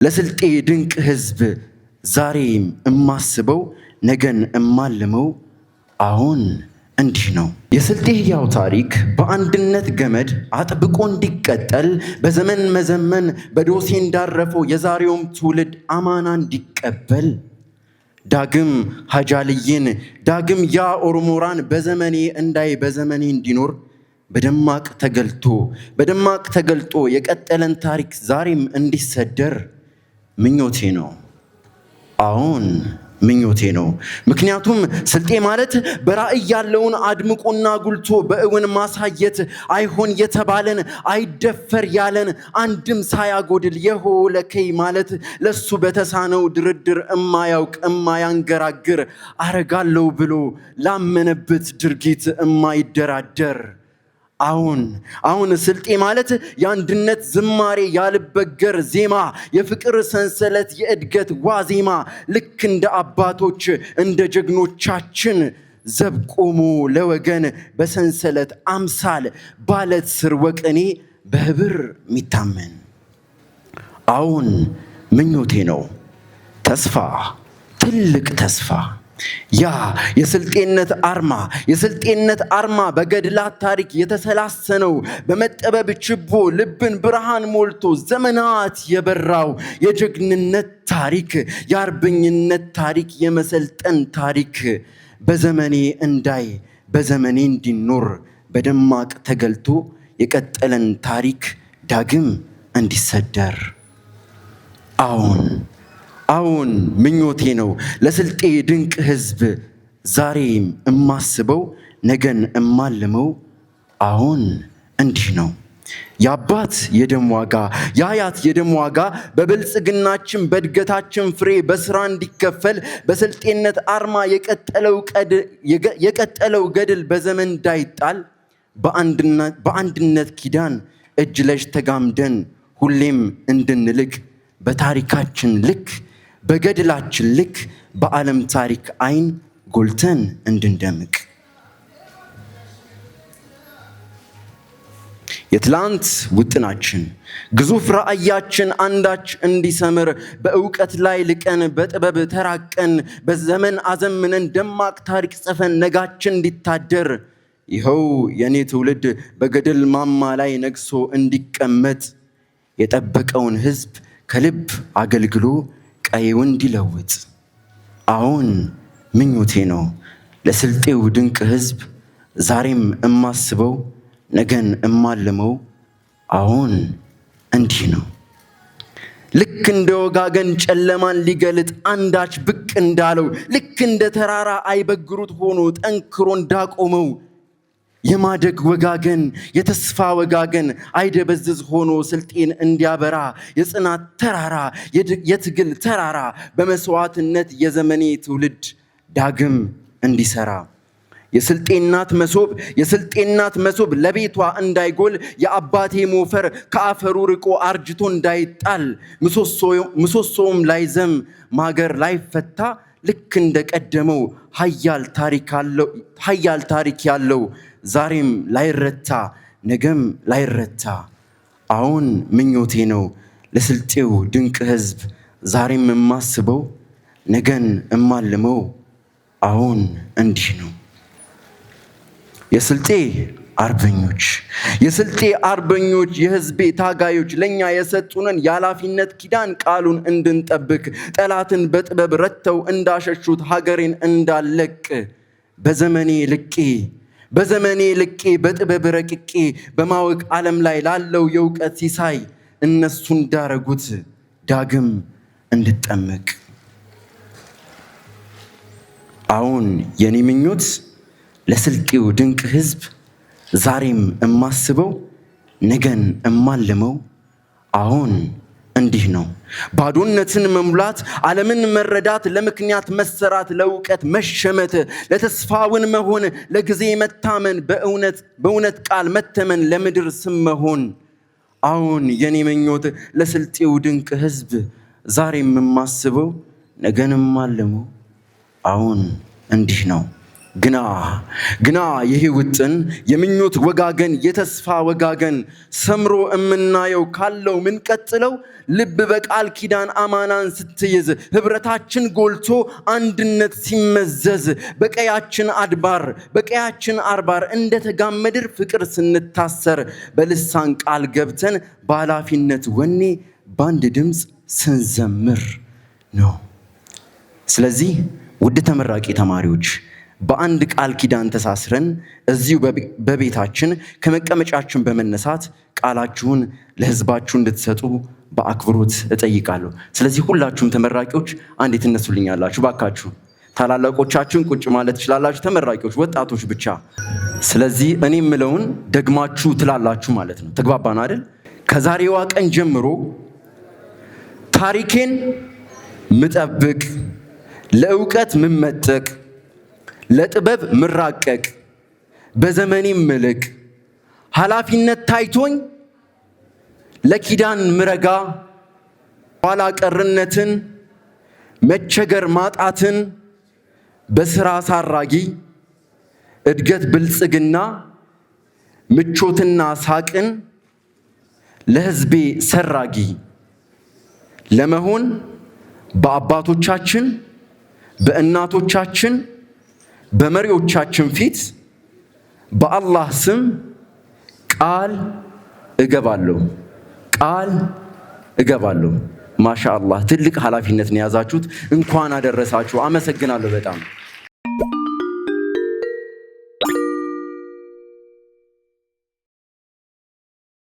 ለስልጤ ድንቅ ህዝብ ዛሬም እማስበው ነገን እማልመው አሁን እንዲህ ነው። የስልጤ ሕያው ታሪክ በአንድነት ገመድ አጥብቆ እንዲቀጠል በዘመን መዘመን በዶሴ እንዳረፈው የዛሬውም ትውልድ አማና እንዲቀበል ዳግም ሀጃልዬን ዳግም ያ ኦሮሞራን በዘመኔ እንዳይ በዘመኔ እንዲኖር በደማቅ ተገልጦ የቀጠለን ታሪክ ዛሬም እንዲሰደር ምኞቴ ነው። አሁን ምኞቴ ነው። ምክንያቱም ስልጤ ማለት በራእይ ያለውን አድምቆና ጉልቶ በእውን ማሳየት አይሆን የተባለን አይደፈር ያለን አንድም ሳያጎድል የሆለከይ ማለት ለሱ በተሳነው ድርድር እማያውቅ እማያንገራግር አረጋለው ብሎ ላመነበት ድርጊት እማይደራደር አሁን ስልጤ ማለት የአንድነት ዝማሬ ያልበገር ዜማ የፍቅር ሰንሰለት የእድገት ዋዜማ ልክ እንደ አባቶች እንደ ጀግኖቻችን ዘብ ቆሞ ለወገን በሰንሰለት አምሳል ባለት ስር ወቀኔ በህብር ሚታመን አሁን ምኞቴ ነው። ተስፋ ትልቅ ተስፋ ያ የስልጤነት አርማ በገድላት ታሪክ የተሰላሰነው በመጠበብ ችቦ ልብን ብርሃን ሞልቶ ዘመናት የበራው የጀግንነት ታሪክ የአርበኝነት ታሪክ የመሰልጠን ታሪክ በዘመኔ እንዳይ በዘመኔ እንዲኖር በደማቅ ተገልጦ የቀጠለን ታሪክ ዳግም እንዲሰደር አሁን ምኞቴ ነው። ለስልጤ ድንቅ ህዝብ ዛሬም እማስበው ነገን እማልመው አሁን እንዲህ ነው። የአባት የደም ዋጋ የአያት የደም ዋጋ በብልጽግናችን በእድገታችን ፍሬ በስራ እንዲከፈል በስልጤነት አርማ የቀጠለው ገድል በዘመን እንዳይጣል በአንድነት ኪዳን እጅ ለእጅ ተጋምደን ሁሌም እንድንልቅ በታሪካችን ልክ በገድላችን ልክ በዓለም ታሪክ አይን ጎልተን እንድንደምቅ የትላንት ውጥናችን ግዙፍ ራእያችን አንዳች እንዲሰምር በእውቀት ላይ ልቀን በጥበብ ተራቀን በዘመን አዘምነን ደማቅ ታሪክ ጽፈን ነጋችን እንዲታደር ይኸው የኔ ትውልድ በገድል ማማ ላይ ነግሶ እንዲቀመጥ የጠበቀውን ህዝብ ከልብ አገልግሎ ቀዬውን እንዲለውጥ አሁን ምኞቴ ነው። ለስልጤው ድንቅ ህዝብ ዛሬም እማስበው ነገን እማልመው አሁን እንዲህ ነው። ልክ እንደ ወጋገን ጨለማን ሊገልጥ አንዳች ብቅ እንዳለው ልክ እንደ ተራራ አይበግሩት ሆኖ ጠንክሮ እንዳቆመው የማደግ ወጋገን የተስፋ ወጋገን አይደበዝዝ ሆኖ ስልጤን እንዲያበራ የጽናት ተራራ የትግል ተራራ በመስዋዕትነት የዘመኔ ትውልድ ዳግም እንዲሰራ የስልጤናት መሶብ ለቤቷ እንዳይጎል የአባቴ ሞፈር ከአፈሩ ርቆ አርጅቶ እንዳይጣል ምሰሶውም ላይዘም ማገር ላይፈታ ልክ እንደቀደመው ሀያል ታሪክ ያለው ዛሬም ላይረታ ነገም ላይረታ አሁን ምኞቴ ነው። ለስልጤው ድንቅ ህዝብ ዛሬም እማስበው ነገን እማልመው አሁን እንዲህ ነው። የስልጤ አርበኞች የህዝቤ ታጋዮች ለኛ የሰጡንን የኃላፊነት ኪዳን ቃሉን እንድንጠብቅ ጠላትን በጥበብ ረተው እንዳሸሹት ሀገሬን እንዳለቅ በዘመኔ ልቄ በጥበብ ረቅቄ በማወቅ ዓለም ላይ ላለው የእውቀት ሲሳይ እነሱ እንዳረጉት ዳግም እንድጠመቅ አሁን የኔ ምኞት ለስልጤው ድንቅ ህዝብ ዛሬም እማስበው ነገን እማልመው አሁን እንዲህ ነው። ባዶነትን መሙላት ዓለምን መረዳት ለምክንያት መሰራት ለእውቀት መሸመት ለተስፋውን መሆን ለጊዜ መታመን በእውነት ቃል መተመን ለምድር ስም መሆን አሁን የኔ ምኞት ለስልጤው ድንቅ ህዝብ ዛሬም እማስበው ነገን እማልመው አሁን እንዲህ ነው። ግና ይሄ ውጥን የምኞት ወጋገን የተስፋ ወጋገን ሰምሮ እምናየው ካለው ምን ቀጥለው ልብ በቃል ኪዳን አማናን ስትይዝ ህብረታችን ጎልቶ አንድነት ሲመዘዝ በቀያችን አድባር እንደተጋመድር ፍቅር ስንታሰር በልሳን ቃል ገብተን በኃላፊነት ወኔ በአንድ ድምፅ ስንዘምር ነው። ስለዚህ ውድ ተመራቂ ተማሪዎች በአንድ ቃል ኪዳን ተሳስረን እዚሁ በቤታችን ከመቀመጫችን በመነሳት ቃላችሁን ለህዝባችሁ እንድትሰጡ በአክብሮት እጠይቃለሁ። ስለዚህ ሁላችሁም ተመራቂዎች አንዴ ትነሱልኛላችሁ ባካችሁ። ታላላቆቻችሁን ቁጭ ማለት ትችላላችሁ። ተመራቂዎች ወጣቶች ብቻ። ስለዚህ እኔ የምለውን ደግማችሁ ትላላችሁ ማለት ነው። ተግባባን አይደል? ከዛሬዋ ቀን ጀምሮ ታሪኬን ምጠብቅ፣ ለእውቀት ምመጠቅ፣ ለጥበብ ምራቀቅ፣ በዘመኔም ምልቅ፣ ኃላፊነት ታይቶኝ ለኪዳን ምረጋ፣ ኋላ ቀርነትን መቸገር ማጣትን በስራ ሳራጊ፣ እድገት ብልጽግና ምቾትና ሳቅን ለህዝቤ ሰራጊ ለመሆን በአባቶቻችን በእናቶቻችን በመሪዎቻችን ፊት በአላህ ስም ቃል እገባለሁ። ማሻአላህ ትልቅ ኃላፊነት ነው የያዛችሁት። እንኳን አደረሳችሁ። አመሰግናለሁ በጣም።